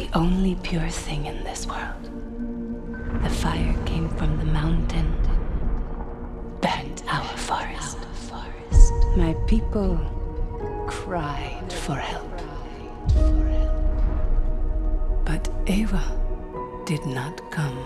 the only pure thing in this world. The fire came from the mountain, burned our forest. My people cried for help. But Eva did not come.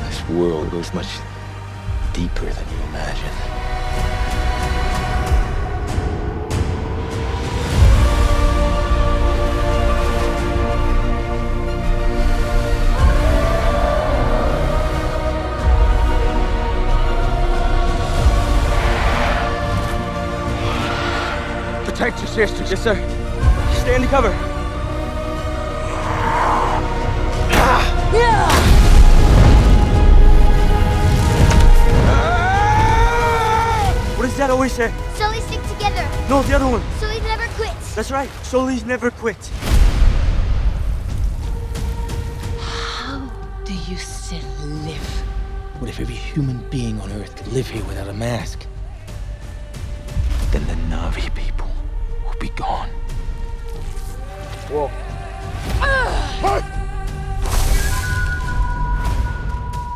This world goes much deeper than you imagine. Protect your sisters. Yes, sir. Stay under cover. What does Dad always say? Sully stick together. No, the other one. Sully never quits. That's right. Sully's never quit. How do you still live? What if every human being on Earth could live here without a mask? Then the Na'vi people will be gone. Whoa.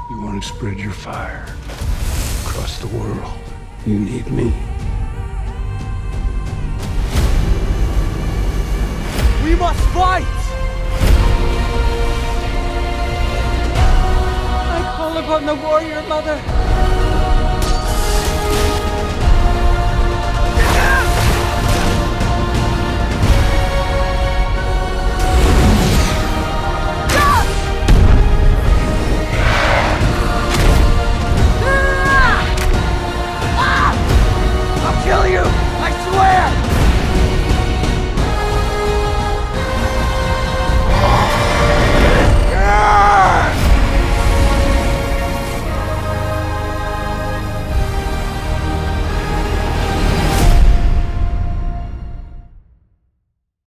You want to spread your fire across the world. You need me. We must fight! I call upon the warrior mother.